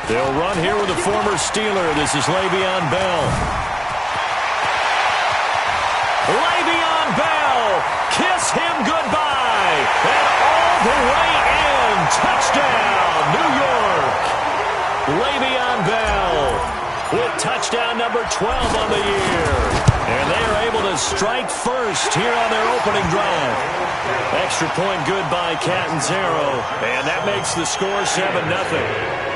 They'll run here with a former Steeler. This is Le'Veon Bell. Le'Veon Bell, kiss him goodbye. And all the way in. Touchdown, New York. Le'Veon Bell with touchdown number 12 on the year. And they are able to strike first here on their opening drive. Extra point good by Catanzaro. And that makes the score 7-0.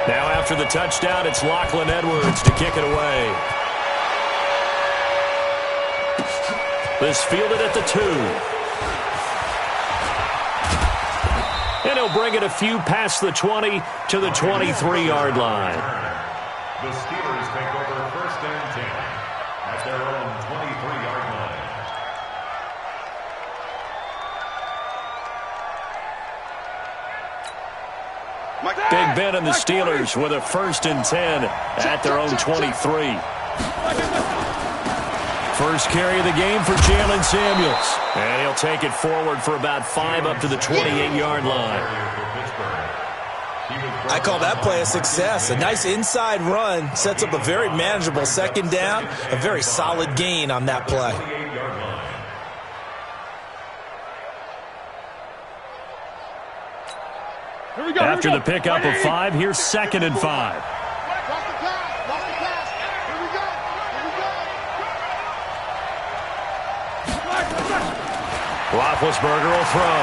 Now after the touchdown, it's Lachlan Edwards to kick it away. This fielded at the 2. And he'll bring it a few past the 20 to the 23-yard line. The Steelers take over first and 10 at their own 23-yard line. Big Ben and the Steelers with a first and 10 at their own 23. First carry of the game for Jaylen Samuels. And he'll take it forward for about 5 up to the 28-yard line. I call that play a success. A nice inside run sets up a very manageable second down. A very solid gain on that play. After the pickup of 5, here's 2nd and 5. Roethlisberger will throw.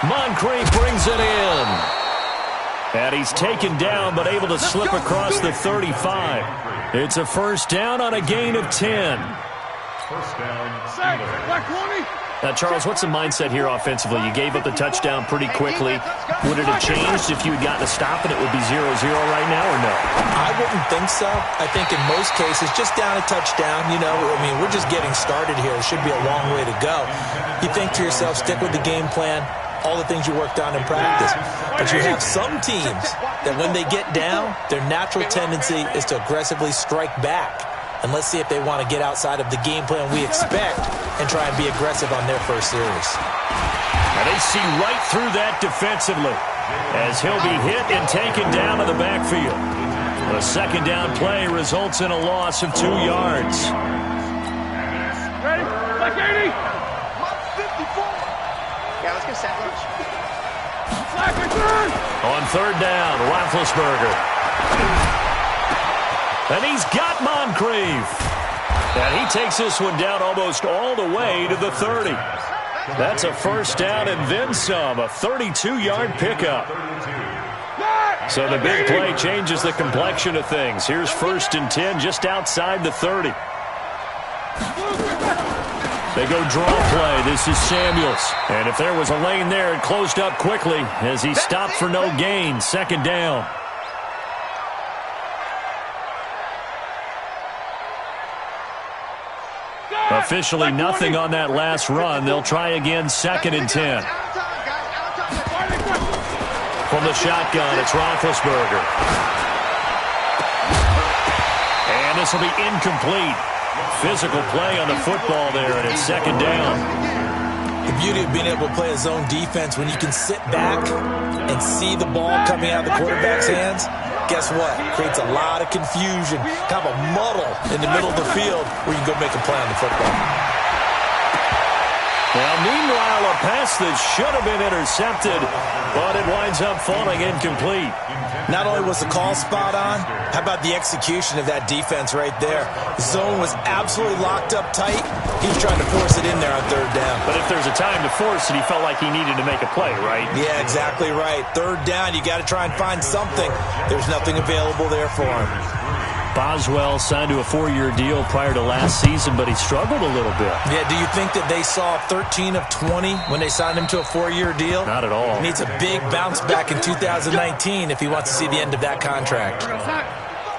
Moncrief brings it in. And he's taken down but able to slip across the 35. It's a first down on a gain of 10. First down, Steelers. Now, Charles, what's the mindset here offensively? You gave up the touchdown pretty quickly. Would it have changed if you had gotten a stop and it would be 0-0 right now, or no? I wouldn't think so. I think in most cases, just down a touchdown, you know, I mean, we're just getting started here. It should be a long way to go. You think to yourself, stick with the game plan, all the things you worked on in practice. But you have some teams that when they get down, their natural tendency is to aggressively strike back. And let's see if they want to get outside of the game plan we expect and try and be aggressive on their first series. And they see right through that defensively as he'll be hit and taken down to the backfield. A second down play results in a loss of 2 yards. Ready? Like 80. 54. Yeah, let's get sandwich. On third down, Roethlisberger. And he's got Moncrief. And he takes this one down almost all the way to the 30. That's a first down and then some, a 32-yard pickup. So the big play changes the complexion of things. Here's first and 10 just outside the 30. They go draw play. This is Samuels. And if there was a lane there, it closed up quickly as he stopped for no gain. Second down. Officially nothing on that last run. They'll try again, second and 10. From the shotgun, it's Roethlisberger. And this will be incomplete. Physical play on the football there, and it's second down. The beauty of being able to play a zone defense when you can sit back and see the ball coming out of the quarterback's hands, guess what? Creates a lot of confusion, kind of a muddle in the middle of the field where you can go make a play on the football. Now, meanwhile, a pass that should have been intercepted, but it winds up falling incomplete. Not only was the call spot on, how about the execution of that defense right there? The zone was absolutely locked up tight. He was trying to force it in there on third down. But if there's a time to force it, he felt like he needed to make a play, right? Yeah, exactly right. Third down, you got to try and find something. There's nothing available there for him. Boswell signed to a 4-year deal prior to last season, but he struggled a little bit. Yeah, do you think that they saw 13 of 20 when they signed him to a 4-year deal? Not at all. He needs a big bounce back in 2019 if he wants to see the end of that contract.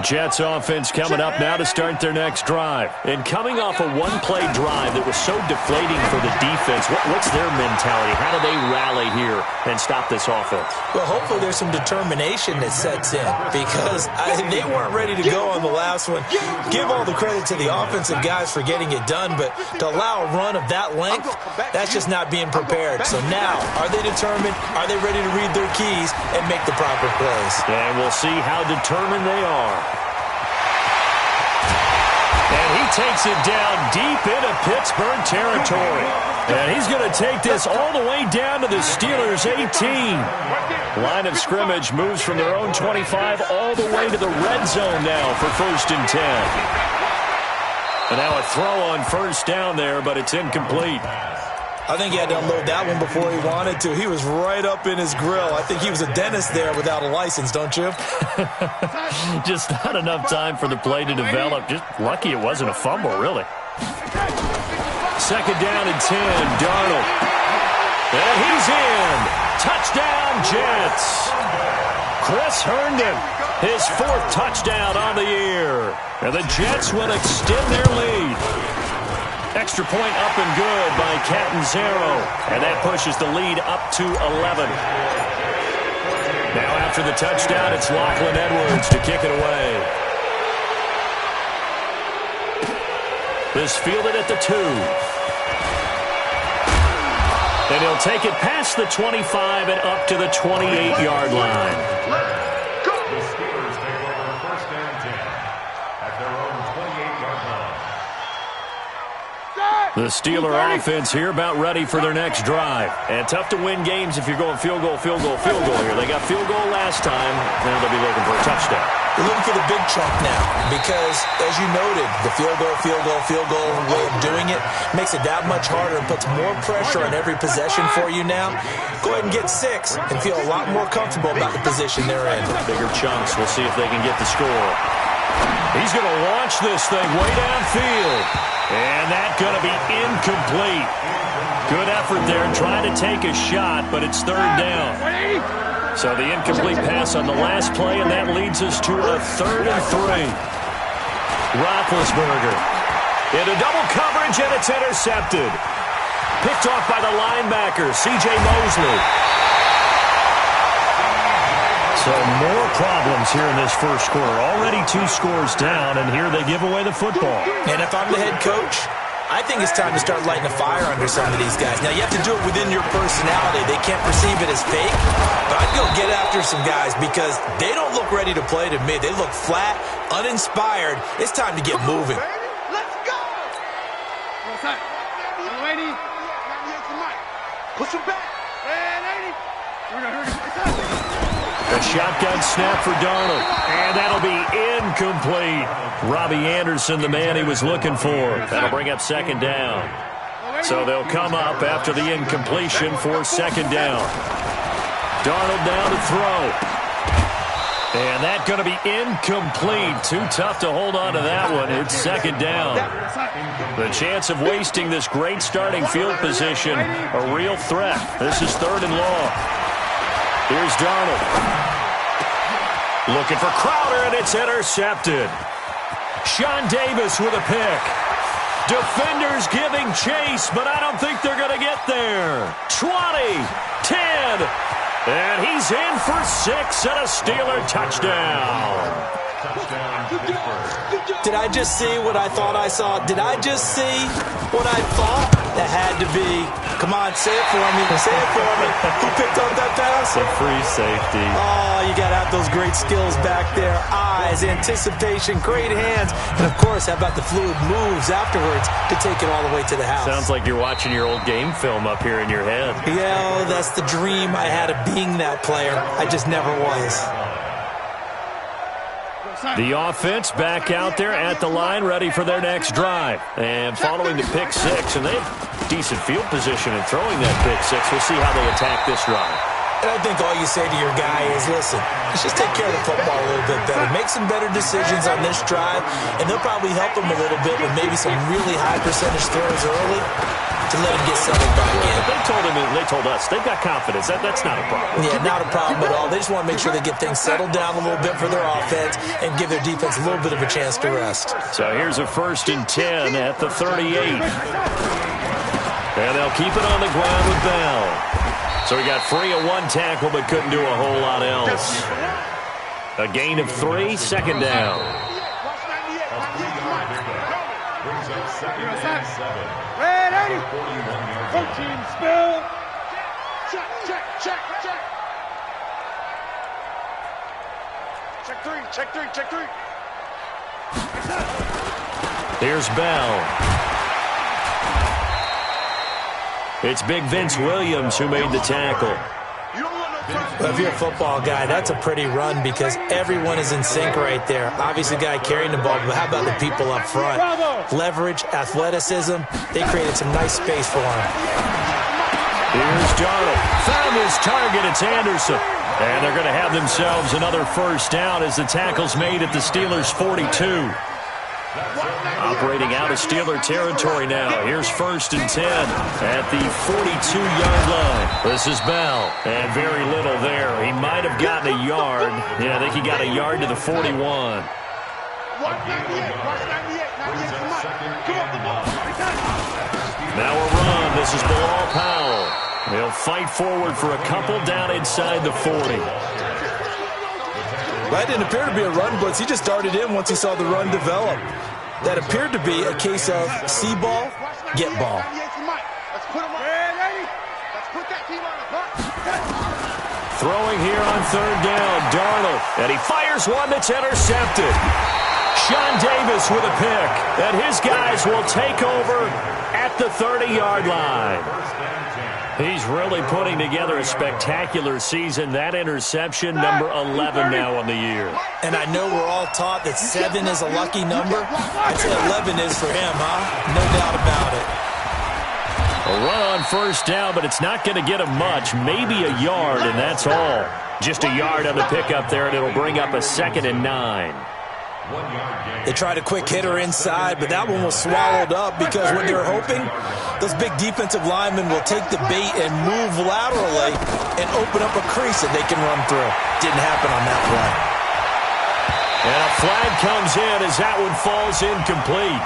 Jets offense coming up now to start their next drive. And coming off a one-play drive that was so deflating for the defense, what's their mentality? How do they rally here and stop this offense? Well, hopefully there's some determination that sets in because they weren't ready to go on the last one. Give all the credit to the offensive guys for getting it done, but to allow a run of that length, that's just not being prepared. So now, are they determined? Are they ready to read their keys and make the proper plays? And we'll see how determined they are. And he takes it down deep into Pittsburgh territory. And he's going to take this all the way down to the Steelers' 18. Line of scrimmage moves from their own 25 all the way to the red zone now for 1st and 10. And now a throw on first down there, but it's incomplete. I think he had to unload that one before he wanted to. He was right up in his grill. I think he was a dentist there without a license, don't you? Just not enough time for the play to develop. Just lucky it wasn't a fumble, really. 2nd down and 10, Darnold. And he's in. Touchdown, Jets. Chris Herndon, his 4th touchdown on the year. And the Jets will extend their lead. Extra point up and good by Catanzaro. And that pushes the lead up to 11. Now after the touchdown, it's Lachlan Edwards to kick it away. This fielded at the 2. And he'll take it past the 25 and up to the 28-yard line. The Steelers take over 1st and 10 at their own 28-yard line. The Steeler offense here about ready for their next drive. And tough to win games if you're going field goal here. They got field goal last time. Now they'll be looking for a touchdown. They're looking for the big chunk now because, as you noted, the field goal way of doing it makes it that much harder and puts more pressure on every possession for you now. Go ahead and get 6 and feel a lot more comfortable about the position they're in. Bigger chunks. We'll see if they can get the score. He's going to launch this thing way downfield. And that's going to be incomplete. Good effort there trying to take a shot, but it's 3rd down. So the incomplete pass on the last play, and that leads us to a 3rd and 3. Roethlisberger into double coverage, and it's intercepted. Picked off by the linebacker, C.J. Mosley. So more problems here in this first quarter. Already 2 scores down, and here they give away the football. And if I'm the head coach, I think it's time to start lighting a fire under some of these guys. Now, you have to do it within your personality. They can't perceive it as fake. But I'd go get after some guys because they don't look ready to play to me. They look flat, uninspired. It's time to get moving. Let's go! Push him back. A shotgun snap for Darnold. And that'll be incomplete. Robbie Anderson, the man he was looking for. That'll bring up 2nd down. So they'll come up after the incompletion for 2nd down. Darnold down to throw. And that's going to be incomplete. Too tough to hold on to that one. It's 2nd down. The chance of wasting this great starting field position, a real threat. This is 3rd and long. Here's Darnold. Looking for Crowder, and it's intercepted. Sean Davis with a pick. Defenders giving chase, but I don't think they're going to get there. 20, 10, and he's in for 6 and a Steeler touchdown. Did I just see what I thought I saw? Did I just see what I thought? That had to be. Come on, say it for me. Say it for me. Who picked up that pass? A free safety. Oh, you got to have those great skills back there. Eyes, anticipation, great hands. And, of course, how about the fluid moves afterwards to take it all the way to the house? Sounds like you're watching your old game film up here in your head. Yeah, oh, that's the dream I had of being that player. I just never was. The offense back out there at the line, ready for their next drive. And following the pick 6, and they have decent field position in throwing that pick 6. We'll see how they attack this drive. And I think all you say to your guy is, listen, let's just take care of the football a little bit better. Make some better decisions on this drive, and they'll probably help them a little bit with maybe some really high percentage throws early. to let him get settled back in. They told us they've got confidence. That's not a problem. Yeah, not a problem at all. They just want to make sure they get things settled down a little bit for their offense and give their defense a little bit of a chance to rest. So here's a 1st and 10 at the 38. And they'll keep it on the ground with Bell. So he got free of one tackle but couldn't do a whole lot else. A gain of 3, 2nd down. Red 80. 14 spill. Check. Check three. Here's Bell. It's Big Vince Williams who made the tackle. Well, if you're a football guy, that's a pretty run because everyone is in sync right there. Obviously, the guy carrying the ball, but how about the people up front? Leverage, athleticism, they created some nice space for him. Here's Darnold. Found his target. It's Anderson. And they're going to have themselves another 1st down as the tackle's made at the Steelers' 42. Operating out of Steeler territory now. Here's 1st and 10 at the 42-yard line. This is Bell. And very little there. He might have gotten a yard. Yeah, I think he got a yard to the 41. Now a run. This is Bilal Powell. He'll fight forward for a couple down inside the 40. That didn't appear to be a run blitz. He just darted in once he saw the run develop. That appeared to be a case of see ball, get ball. Throwing here on 3rd down, Darnold. And he fires one that's intercepted. Sean Davis with a pick. And his guys will take over at the 30-yard line. He's really putting together a spectacular season. That interception, number 11 now on the year. And I know we're all taught that 7 is a lucky number. I'd say 11 is for him, huh? No doubt about it. A run on 1st down, but it's not going to get him much. Maybe a yard, and that's all. Just a yard on the pickup there, and it'll bring up a 2nd and 9. They tried a quick hitter inside, but that one was swallowed up because what they're hoping, those big defensive linemen will take the bait and move laterally and open up a crease that they can run through. Didn't happen on that play. And a flag comes in as that one falls incomplete.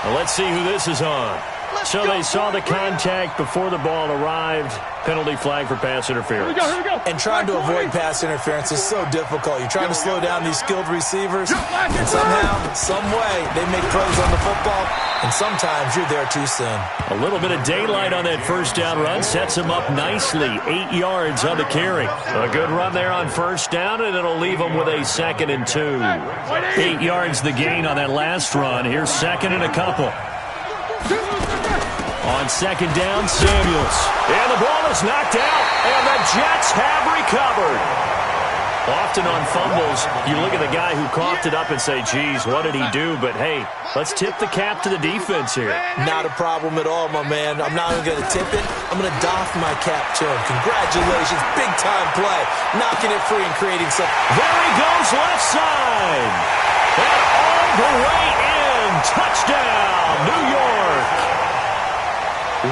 Well, let's see who this is on. So they saw the contact before the ball arrived. Penalty flag for pass interference. Here we go. And trying to avoid pass interference is so difficult. You're trying to slow down these skilled receivers, and somehow, some way, they make plays on the football, and sometimes you're there too soon. A little bit of daylight on that 1st down run sets him up nicely. 8 yards on the carry. A good run there on 1st down, and it'll leave him with a 2nd and 2. 8 yards the gain on that last run. Here's 2nd and a couple. On 2nd down, Samuels. And the ball is knocked out, and the Jets have recovered. Often on fumbles, you look at the guy who coughed it up and say, geez, what did he do? But, hey, let's tip the cap to the defense here. Not a problem at all, my man. I'm not even going to tip it. I'm going to doff my cap to him. Congratulations. Big-time play. Knocking it free and creating some. There he goes, left side. And all the way in. Touchdown, New York.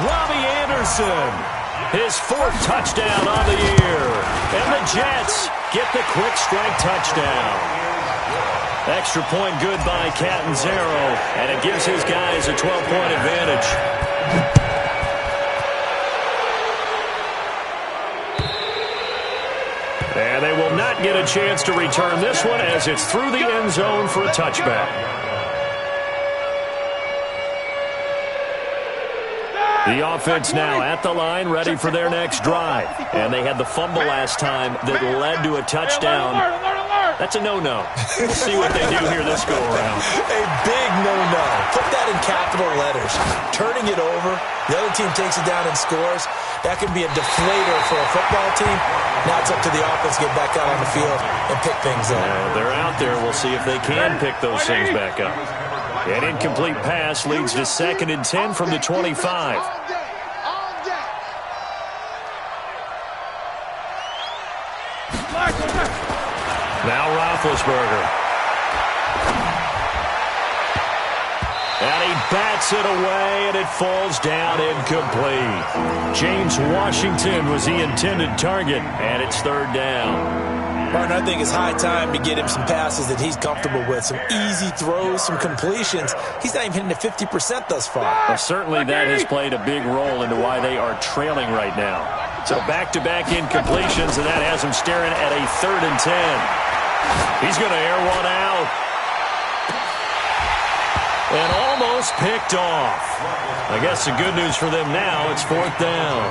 Robbie Anderson, his 4th touchdown on the year. And the Jets get the quick strike touchdown. Extra point good by Catanzaro, and it gives his guys a 12-point advantage. And they will not get a chance to return this one as it's through the end zone for a touchback. The offense now at the line, ready for their next drive. And they had the fumble last time that led to a touchdown. That's a no-no. We'll see what they do here this go-around. A big no-no. Put that in capital letters. Turning it over, the other team takes it down and scores. That can be a deflator for a football team. Now it's up to the offense to get back out on the field and pick things up. They're out there. We'll see if they can pick those things back up. An incomplete pass leads to 2nd and 10 from the 25. Now Roethlisberger. And he bats it away, and it falls down incomplete. James Washington was the intended target, and it's third down. Martin, I think it's high time to get him some passes that he's comfortable with. Some easy throws, some completions. He's not even hitting at 50% thus far. Well, certainly that has played a big role into why they are trailing right now. So back-to-back incompletions, and that has him staring at a 3rd and 10. He's going to air one out. And almost picked off. I guess the good news for them now, it's 4th down.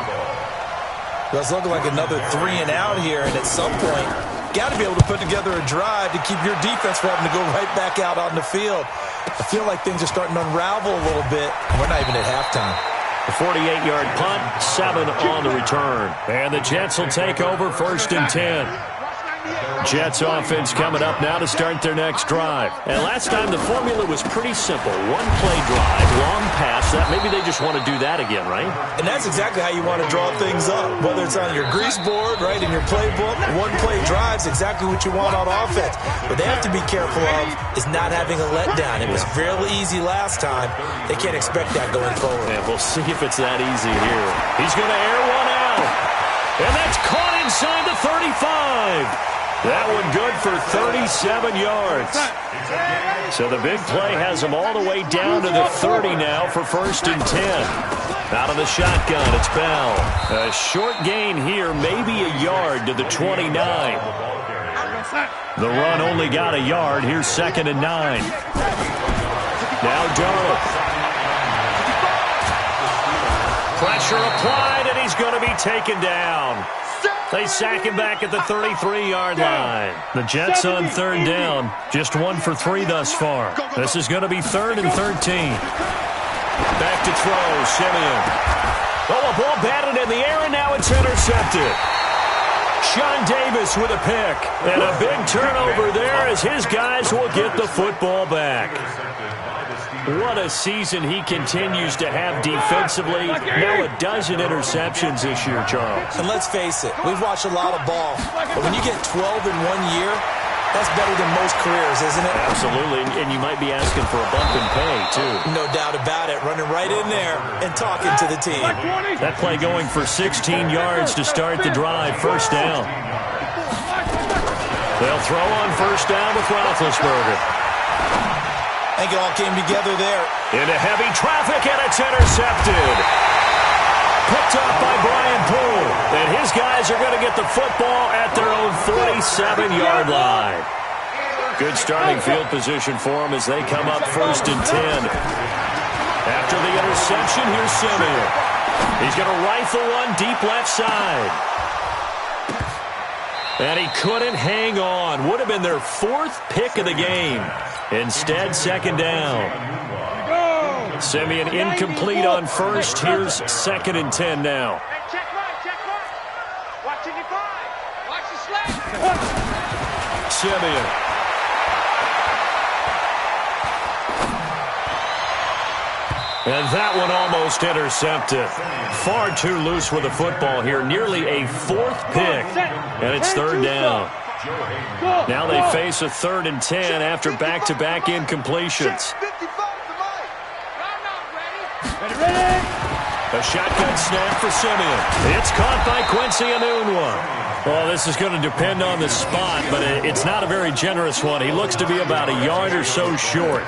Well, it's looking like another 3 and out here, and at some point, got to be able to put together a drive to keep your defense from having to go right back out on the field. I feel like things are starting to unravel a little bit. We're not even at halftime. A 48-yard punt, 7 on the return. And the Jets will take over 1st and 10. Jets offense coming up now to start their next drive. And last time the formula was pretty simple. One-play drive, long pass. Maybe they just want to do that again, right? And that's exactly how you want to draw things up. Whether it's on your grease board, right, in your playbook, one-play drive's exactly what you want on offense. What they have to be careful of is not having a letdown. It was fairly easy last time. They can't expect that going forward. And we'll see if it's that easy here. He's going to air one out. And that's caught inside the 35. That one good for 37 yards. So the big play has them all the way down to the 30 now for 1st and 10. Out of the shotgun, it's Bell. A short gain here, maybe a yard to the 29. The run only got a yard. Here's 2nd and 9. Now Darnold. Pressure applied, and he's going to be taken down. They sack him back at the 33-yard line. The Jets on 3rd down. Just 1 for 3 thus far. This is going to be 3rd and 13. Back to throw, Simeon. Oh, a ball batted in the air, and now it's intercepted. Sean Davis with a pick. And a big turnover there as his guys will get the football back. What a season he continues to have defensively. Now a dozen interceptions this year, Charles. And let's face it, we've watched a lot of ball. But when you get 12 in 1 year, that's better than most careers, isn't it? Absolutely, and you might be asking for a bump in pay, too. No doubt about it. Running right in there and talking to the team. That play going for 16 yards to start the drive. 1st down. They'll throw on 1st down with Roethlisberger. I think it all came together there. Into heavy traffic, and it's intercepted. Picked up by Brian Poole. And his guys are going to get the football at their own 47-yard line. Good starting field position for them as they come up 1st and 10. After the interception, here's Simeon. He's going to rifle one deep left side. And he couldn't hang on. Would have been their 4th pick of the game. Instead, 2nd down. Simeon incomplete on 1st. Here's 2nd and 10 now. Check right. Watch your 5. Watch the slack. Simeon. And that one almost intercepted. Far too loose with the football here. Nearly a 4th pick. And it's 3rd down. Now they face a 3rd and 10 after back-to-back incompletions. A shotgun snap for Simeon. It's caught by Quincy Enunwa. Well, this is going to depend on the spot, but it's not a very generous one. He looks to be about a yard or so short.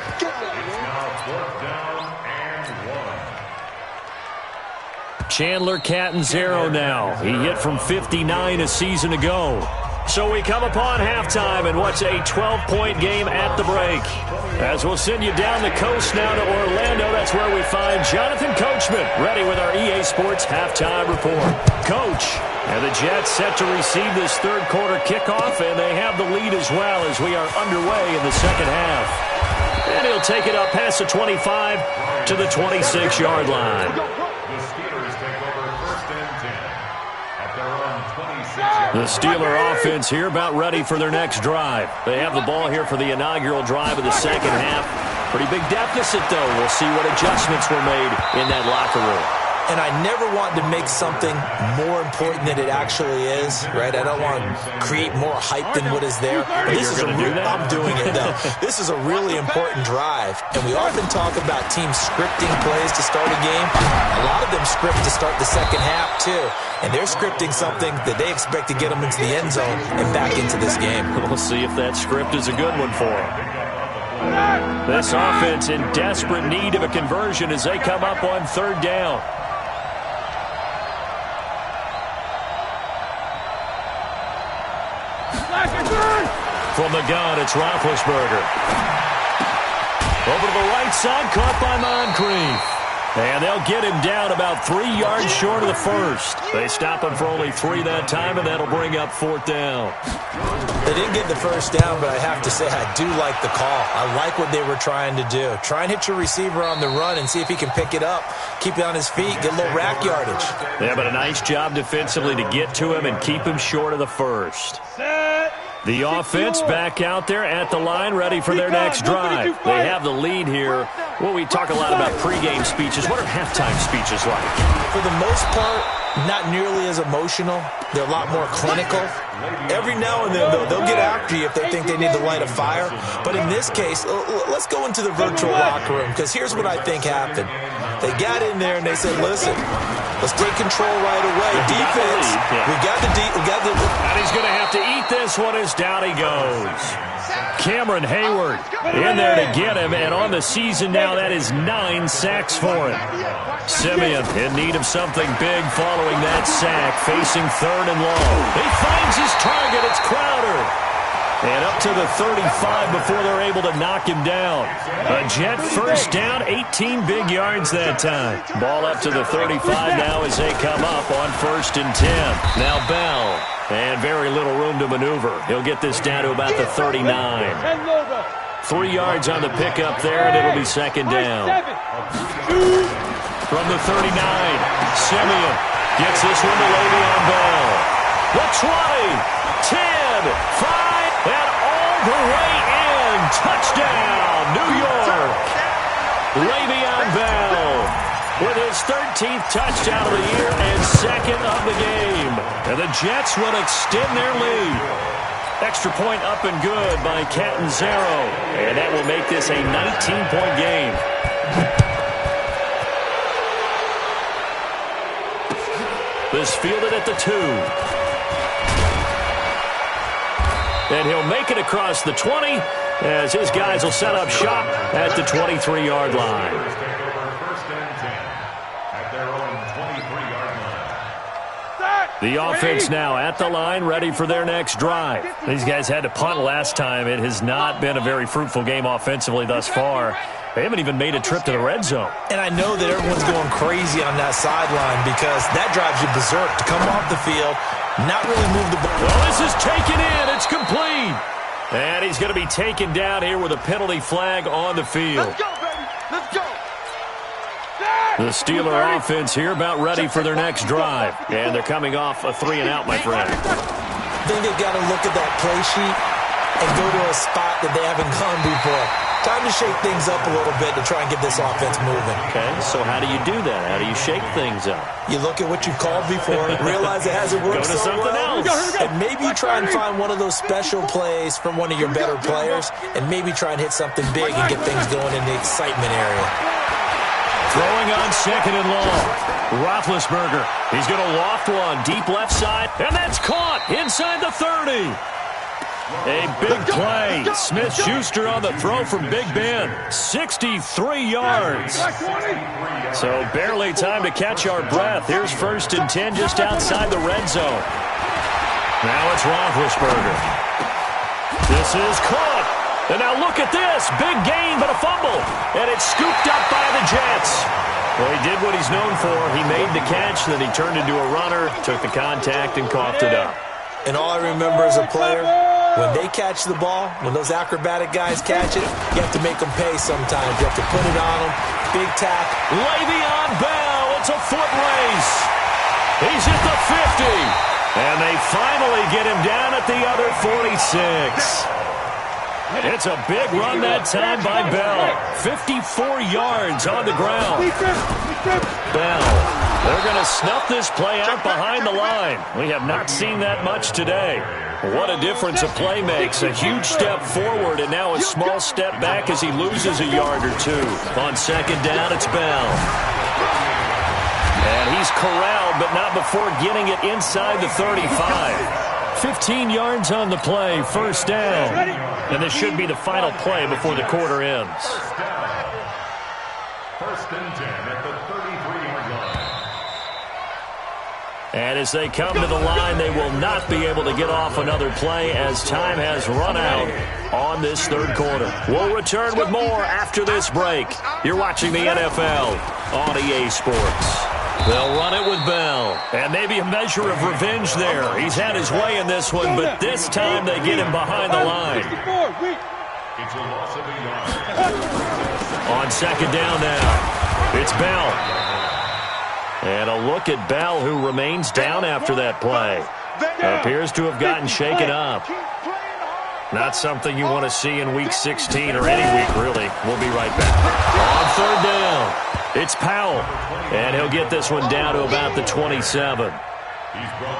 Chandler Catanzaro now. He hit from 59 a season ago. So we come upon halftime and what's a 12-point game at the break. As we'll send you down the coast now to Orlando, that's where we find Jonathan Coachman ready with our EA Sports halftime report. Coach, and the Jets set to receive this 3rd quarter kickoff, and they have the lead as well as we are underway in the 2nd half. And he'll take it up past the 25 to the 26-yard line. The Steeler offense here about ready for their next drive. They have the ball here for the inaugural drive of the 2nd half. Pretty big deficit, though. We'll see what adjustments were made in that locker room. And I never want to make something more important than it actually is, right? I don't want to create more hype than what is there. But this is I'm doing it, though. This is a really important drive. And we often talk about teams scripting plays to start a game. A lot of them script to start the second half, too. And they're scripting something that they expect to get them into the end zone and back into this game. We'll see if that script is a good one for them. This offense in desperate need of a conversion as they come up on third down. From the gun, it's Roethlisberger. Over to the right side, caught by Moncrief. And they'll get him down about 3 yards short of the first. They stop him for only 3 that time, and that'll bring up fourth down. They didn't get the first down, but I have to say I do like the call. I like what they were trying to do. Try and hit your receiver on the run and see if he can pick it up, keep it on his feet, get a little rack yardage. Yeah, but a nice job defensively to get to him and keep him short of the first. The offense back out there at the line, ready for their next drive. They have the lead here. Well, we talk a lot about pregame speeches. What are halftime speeches like? For the most part, not nearly as emotional. They're a lot more clinical. Every now and then, though, they'll get after you if they think they need to light a fire. But in this case, let's go into the virtual locker room, because here's what I think happened. They got in there and they said, listen, let's take control right away. Defense, we got the And he's going to have to eat this one as down he goes. Cameron Hayward in there to get him, and on the season now, that is 9 sacks for him. Simeon in need of something big following that sack, facing third and long. He finds his target. It's Crowder. And up to the 35 before they're able to knock him down. A Jet first down, 18 big yards that time. Ball up to the 35 now as they come up on 1st and 10. Now Bell. And very little room to maneuver. He'll get this down to about the 39. 3 yards on the pickup there, and it'll be second down. From the 39, Simeon gets this one to Le'Veon Bell. The 20, 10, 5, and all the way in. Touchdown, New York. Le'Veon Bell with his 13th touchdown of the year and second of the game. And the Jets will extend their lead. Extra point up and good by Catanzaro. And that will make this a 19-point game. This fielded at the 2. And he'll make it across the 20 as his guys will set up shop at the 23-yard line. The offense now at the line, ready for their next drive. These guys had to punt last time. It has not been a very fruitful game offensively thus far. They haven't even made a trip to the red zone. And I know that everyone's going crazy on that sideline because that drives you berserk to come off the field, not really move the ball. Well, this is taken in. It's complete. And he's going to be taken down here with a penalty flag on the field. Let's go, baby. Let's go. The Steeler offense here about ready for their next drive. And they're coming off a 3-and-out, my friend. I think they've got to look at that play sheet and go to a spot that they haven't gone before. Time to shake things up a little bit to try and get this offense moving. Okay, so how do you do that? How do you shake things up? You look at what you've called before, realize it hasn't worked Go to so something well, else. and maybe try and find one of those special plays from one of your better players, and maybe try and hit something big and get things going in the excitement area. Throwing on second and long. Roethlisberger. He's going to loft one deep left side, and that's caught inside the 30. A big play. Smith-Schuster on the throw from Big Ben. 63 yards. So barely time to catch our breath. Here's 1st and 10 just outside the red zone. Now it's Roethlisberger. This is caught. And now look at this. Big gain, but a fumble. And it's scooped up by the Jets. Well, he did what he's known for. He made the catch, then he turned into a runner, took the contact, and coughed it up. And all I remember as a player, when they catch the ball, when those acrobatic guys catch it, you have to make them pay sometimes. You have to put it on them. Big tap. Le'Veon Bell. It's a foot race. He's at the 50. And they finally get him down at the other 46. It's a big run that time by Bell. 54 yards on the ground. Bell They're going to snuff this play out behind the line. We have not seen that much today. What a difference a play makes. A huge step forward and now a small step back as he loses a yard or two. On second down, it's Bell. And he's corralled, but not before getting it inside the 35. 15 yards on the play, first down. And this should be the final play before the quarter ends. First and 10 at the 33-yard line. And as they come to the line, they will not be able to get off another play as time has run out on this third quarter. We'll return with more after this break. You're watching the NFL on EA Sports. They'll run it with Bell. And maybe a measure of revenge there. He's had his way in this one, but this time they get him behind the line. It's a loss of a yard. On second down now, it's Bell. And a look at Bell, who remains down after that play. Appears to have gotten shaken up. Not something you want to see in Week 16 or any week, really. We'll be right back. On third down, it's Powell. And he'll get this one down to about the 27.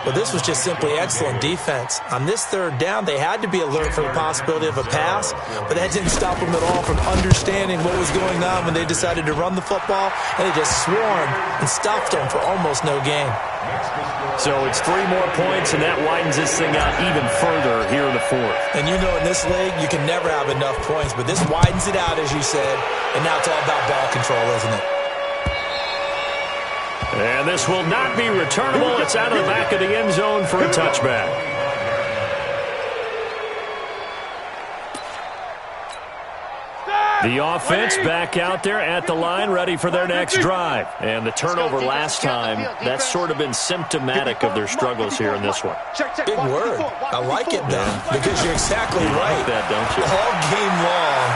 Well, this was just simply excellent defense. On this third down, they had to be alert for the possibility of a pass, but that didn't stop them at all from understanding what was going on when they decided to run the football, and they just swarmed and stopped them for almost no gain. So it's 3 more points, and that widens this thing out even further here in the fourth. And you know in this league, you can never have enough points, but this widens it out, as you said, and now it's all about ball control, isn't it? And this will not be returnable. It's out of the back of the end zone for a touchback. The offense back out there at the line, ready for their next drive. And the turnover last time, that's sort of been symptomatic of their struggles here in this one. Big word. I like it, though, because you're exactly right. You like that, don't you? All game long,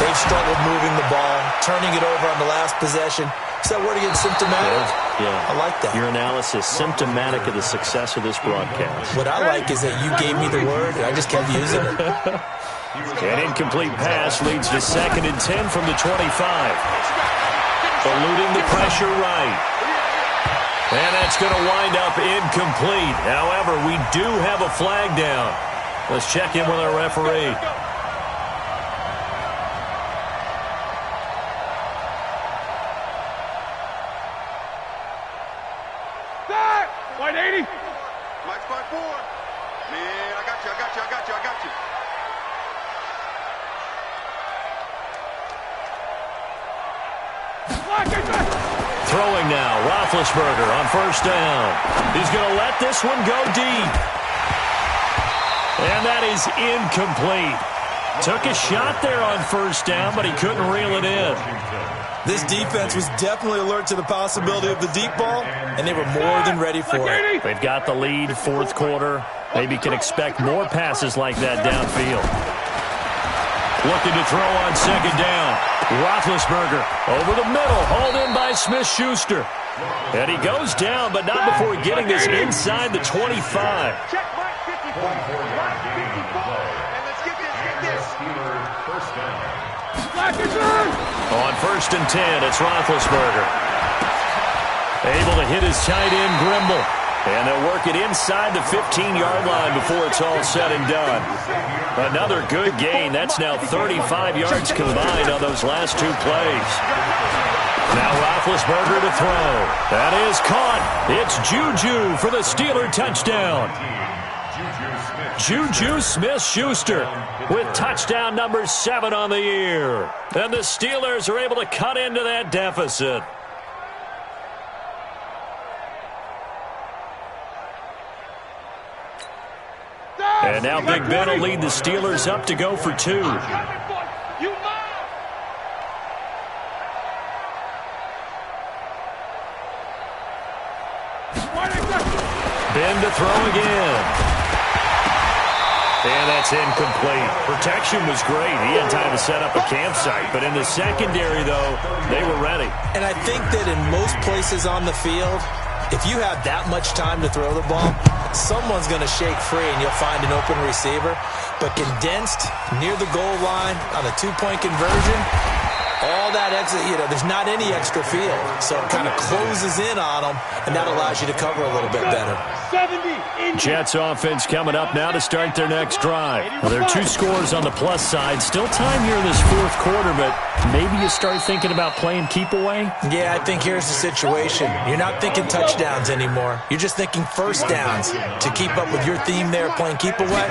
they've struggled moving the ball, turning it over on the last possession. Is that word again, symptomatic? Yeah. I like that. Your analysis, symptomatic of the success of this broadcast. What I like is that you gave me the word, and I just kept using it. An incomplete pass leads to 2nd and 10 from the 25. Eluding the pressure right. And that's going to wind up incomplete. However, we do have a flag down. Let's check in with our referee. White 80. Mike's by 4. Man, I got you. Throwing now, Roethlisberger on first down. He's going to let this one go deep. And that is incomplete. Took a shot there on first down, but he couldn't reel it in. This defense was definitely alert to the possibility of the deep ball, and they were more than ready for it. They've got the lead, fourth quarter. Maybe can expect more passes like that downfield. Looking to throw on second down. Roethlisberger over the middle, hauled in by Smith-Schuster. And he goes down, but not before getting this inside the 25. Check Mike 54. Mike 54. And let's get this. Steelers first down. On first and 10, it's Roethlisberger. Able to hit his tight end, Grimble. And they'll work it inside the 15-yard line before it's all said and done. Another good gain. That's now 35 yards combined on those last 2 plays. Now Roethlisberger to throw. That is caught. It's Juju for the Steeler touchdown. Juju Smith-Schuster with touchdown number 7 on the year. And the Steelers are able to cut into that deficit. And now Big Ben will lead the Steelers up to go for 2. Ben to throw again. And that's incomplete. Protection was great. He had time to set up a campsite. But in the secondary, though, they were ready. And I think that in most places on the field, if you have that much time to throw the ball, someone's going to shake free and you'll find an open receiver. But condensed near the goal line on a 2-point conversion, all that extra, there's not any extra field. So it kind of closes in on them, and that allows you to cover a little bit better. Jets offense coming up now to start their next drive. Well, there are 2 scores on the plus side. Still time here in this 4th quarter, but maybe you start thinking about playing keep away? Yeah, I think here's the situation. You're not thinking touchdowns anymore. You're just thinking first downs. To keep up with your theme there, playing keep away,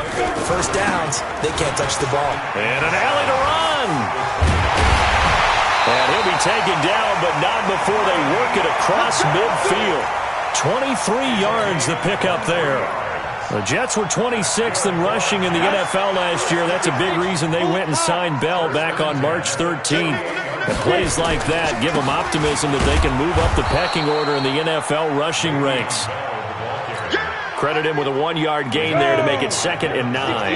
first downs, they can't touch the ball. And an alley to run. And he'll be taken down, but not before they work it across midfield. 23 yards the pickup there. The Jets were 26th in rushing in the NFL last year. That's a big reason they went and signed Bell back on March 13th. And plays like that give them optimism that they can move up the pecking order in the NFL rushing ranks. Credit him with a 1-yard gain there to make it 2nd and 9.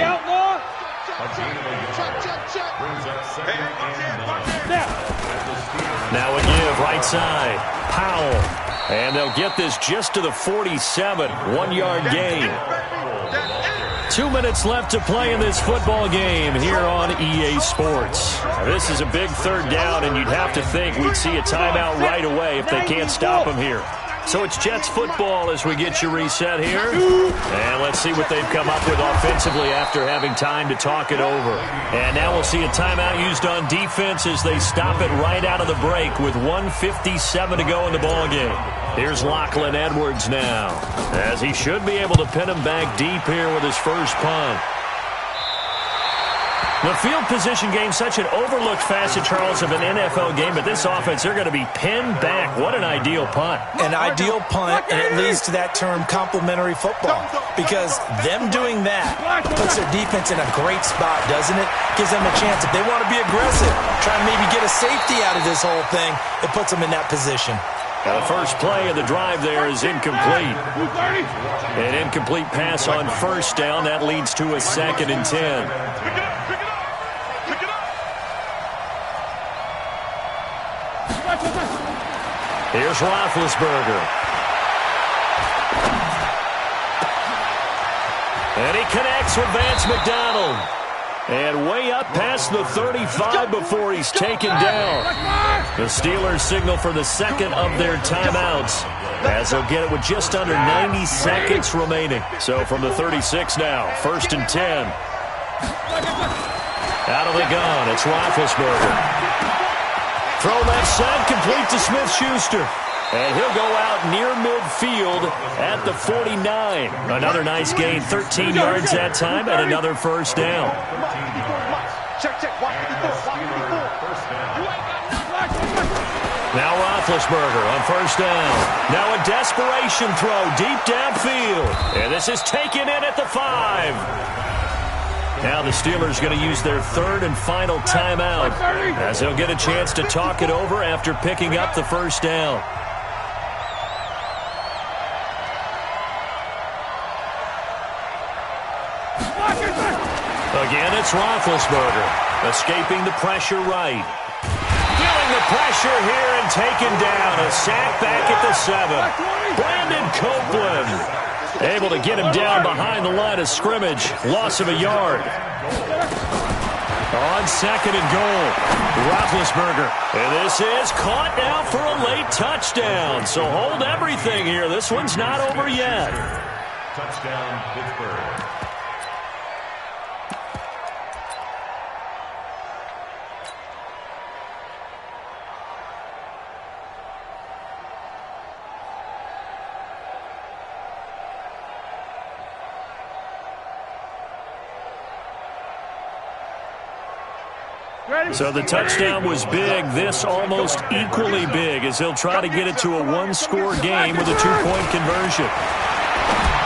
Now a give right side. Powell. And they'll get this just to the 47. 1-yard gain. 2 minutes left to play in this football game here on EA Sports. Now, this is a big 3rd down, and you'd have to think we'd see a timeout right away if they can't stop them here. So it's Jets football as we get you reset here. And let's see what they've come up with offensively after having time to talk it over. And now we'll see a timeout used on defense as they stop it right out of the break with 1:57 to go in the ballgame. Here's Lachlan Edwards now, as he should be able to pin him back deep here with his first punt. The field position game, such an overlooked facet, Charles, of an NFL game, but this offense, they're going to be pinned back. What an ideal punt. An ideal punt, and it leads to that term complementary football, because them doing that puts their defense in a great spot, doesn't it? Gives them a chance. If they want to be aggressive, try and maybe get a safety out of this whole thing, it puts them in that position. Now the first play of the drive there is incomplete. An incomplete pass on first down. That leads to a 2nd and 10. Here's Roethlisberger. And he connects with Vance McDonald. And way up past the 35 before he's taken down. The Steelers signal for the 2nd of their timeouts, as they'll get it with just under 90 seconds remaining. So from the 36 now, 1st and 10. Out of the gun, it's Roethlisberger. Throw left side, complete to Smith-Schuster. And he'll go out near midfield at the 49. Another nice gain, 13 yards that time, and another first down. Now Roethlisberger on first down. Now a desperation throw deep downfield. And this is taken in at the 5. Now the Steelers going to use their 3rd and final timeout, as they'll get a chance to talk it over after picking up the first down. Again, it's Roethlisberger, escaping the pressure right. Feeling the pressure here and taken down. A sack back at the 7. Brandon Copeland able to get him down behind the line of scrimmage. Loss of a yard. On 2nd and goal, Roethlisberger. And this is caught now for a late touchdown. So hold everything here. This one's not over yet. Touchdown, Pittsburgh. So the touchdown was big. This almost equally big, as he'll try to get it to a 1-score game with a 2-point conversion.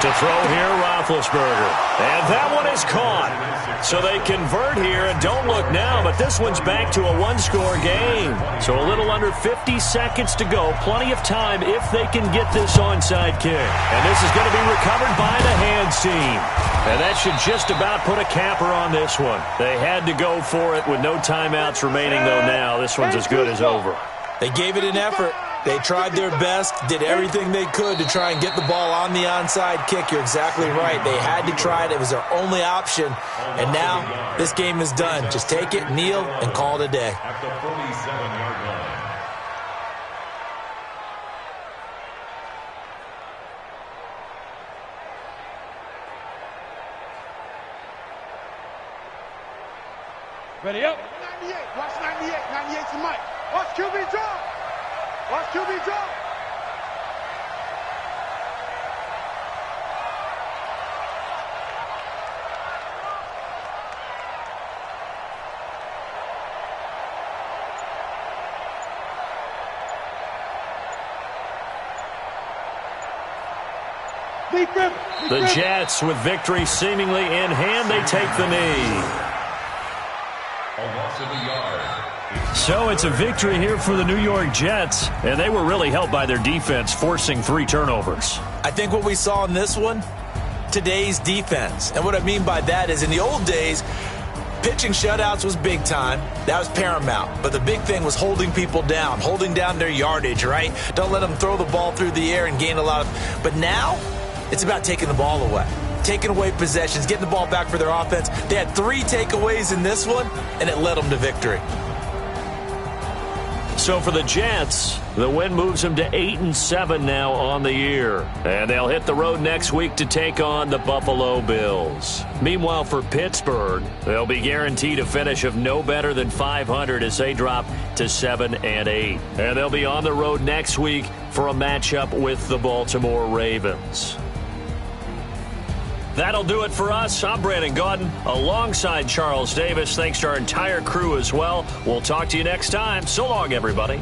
To throw here, Roethlisberger. And that one is caught. So they convert here, and don't look now, but this one's back to a 1-score game. So a little under 50 seconds to go. Plenty of time if they can get this onside kick. And this is going to be recovered by the hands team. And that should just about put a capper on this one. They had to go for it with no timeouts remaining, though now. This one's as good as over. They gave it an effort. They tried their best, did everything they could to try and get the ball on the onside kick. You're exactly right. They had to try it. It was their only option. And now this game is done. Just take it, kneel, and call it a day. At the 47-yard line. Ready up. 98. Watch 98. 98's the mic. Watch QB draw. Watch QB draw. The Jets, with victory seemingly in hand, they take the knee. A loss of a yard. So it's a victory here for the New York Jets, and they were really helped by their defense, forcing 3 turnovers. I think what we saw in this one, today's defense. And what I mean by that is in the old days, pitching shutouts was big time. That was paramount. But the big thing was holding people down, holding down their yardage, right? Don't let them throw the ball through the air and gain a lot of... But now, it's about taking the ball away. Taking away possessions, getting the ball back for their offense. They had 3 takeaways in this one, and it led them to victory. So for the Jets, the win moves them to 8-7 now on the year. And they'll hit the road next week to take on the Buffalo Bills. Meanwhile, for Pittsburgh, they'll be guaranteed a finish of no better than 500 as they drop to 7-8. And they'll be on the road next week for a matchup with the Baltimore Ravens. That'll do it for us. I'm Brandon Gaudin alongside Charles Davis. Thanks to our entire crew as well. We'll talk to you next time. So long, everybody.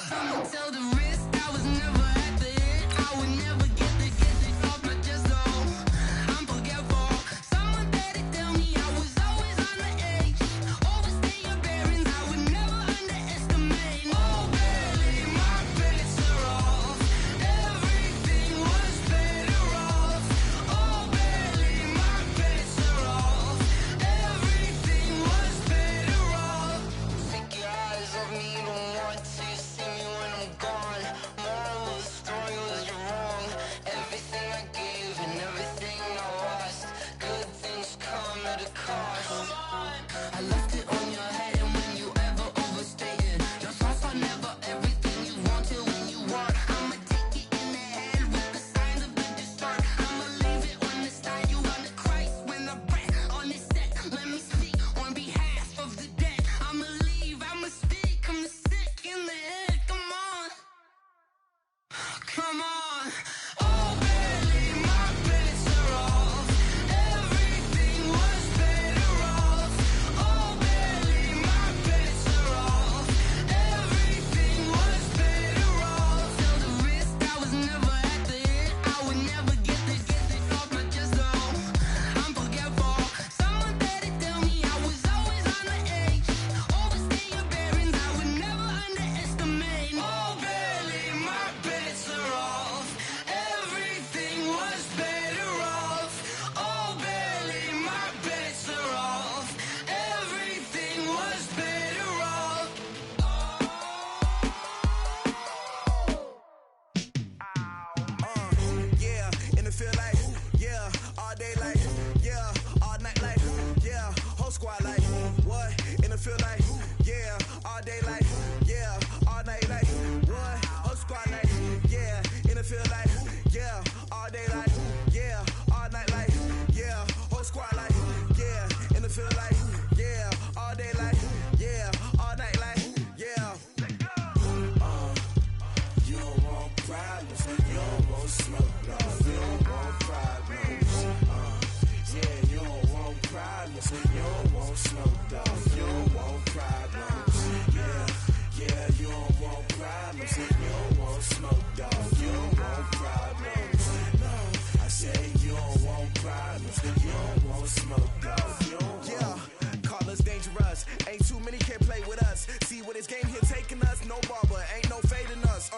Someone tell the wrist I was never at the end. I would never get it off my chest, though. I'm forgetful. Someone better tell me I was always on the edge. Overstay your bearings, I would never underestimate. Oh, barely, my bets are off. Everything was better off. Oh, barely, my bets are off. Everything was better off. Take your eyes off me, you don't want to see me when I'm gone. Moral of the story was you're wrong. Everything I gave and everything I lost. Good things come at a cost. I left it on your head, and when you ever overstay it, your thoughts are never everything you wanted when you want. I'ma take it in the head with the signs of the distort. I'ma leave it on the side. You on the Christ when the breath on the set. Let me speak on behalf of the dead. I'ma leave, I'ma speak. I'm sick in the head. Come on, come on. Oh, barely, my bets are off. Everything was better off. Oh, barely, my bets are off. Everything was better off. Tell the wrist I was never at the end. I would never get it off my chest, though. I'm forgetful. Someone better tell me I was always on the edge. Overstay your bearings, I would never underestimate. Oh, barely, my bets are off. Everything was better off. Oh, barely, my bets are off. Everything was better off. Yeah, and it feel like, yeah, all day like, yeah, all night like, yeah, whole squad like, what? And it feel like, yeah, all day like, yeah, all night like, what? Whole squad like, yeah, and it feel like, yeah, all day like, yeah, all night like, yeah, whole squad like, yeah, and it feel like, yeah, all day like, yeah, all night like, yeah. You don't want problems, you don't want smoke, no. You don't want problems, yeah. You don't want problems, you don't want smoke, dog. You don't want problems, yeah, yeah. You don't want problems, you don't want smoke, dog. You don't want problems, no. I say you don't want problems, you don't want smoke, dog. You don't yeah. Call us dangerous, ain't too many can play with us. See what this game here taking us, no barber, ain't no fading us.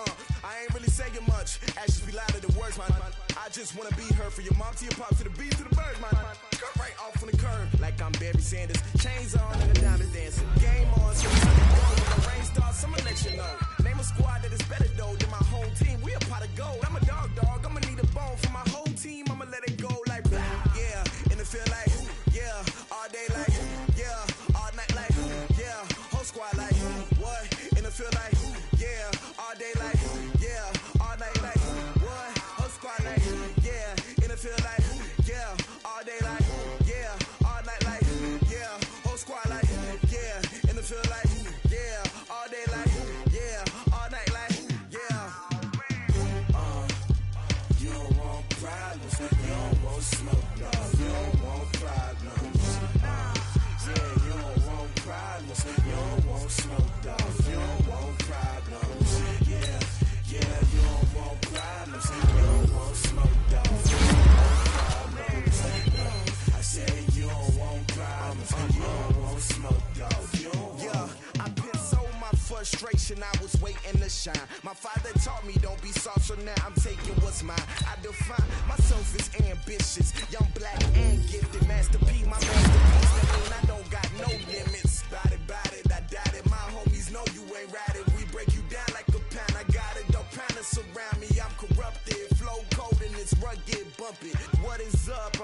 I ain't really saying much, actions be louder than words, man. I just wanna be heard, for your mom to your pop, to the beat, to the birds, man. Cut right off on the curb, like I'm Barry Sanders. Chains on and the diamond dancing. Game on, so we turn it on. When the rain starts, I'ma let you know. Name a squad that is better though than my home team. We a pot of gold. I'm a dog, I'ma need a bone for my whole team. I'ma let it go like blah, yeah. And it feel like, yeah, all day like, yeah, all night like, yeah, whole squad like, what? And it feel like, yeah, all day like, yeah, all night like, what? Whole squad like, yeah, and it feel like, yeah, all day like, yeah, all night like, yeah, whole squad like, yeah, and it feel like, yeah, all day like, yeah, all night like, yeah. You don't want problems, you don't want smoke, no. You don't want problems, yeah. You don't want problems, you don't want smoke, dog. You don't want problems, yeah, yeah. You don't want problems, you don't want smoke, dog. You don't want problems, no. I say you don't want problems, you don't want smoke, dog. You don't yeah, I put so my frustration, I was waiting to shine. My father taught me don't be soft, so now I'm taking what's mine. I define myself as ambitious, young, black, and gifted. Master P, my masterpiece. That mean I don't got no limits. Bout it, I doubt it. My homies know you ain't ratted. We break you down like a pound. I got it, don't pound us around me. I'm corrupted, flow cold and it's rugged, bump it. What is up?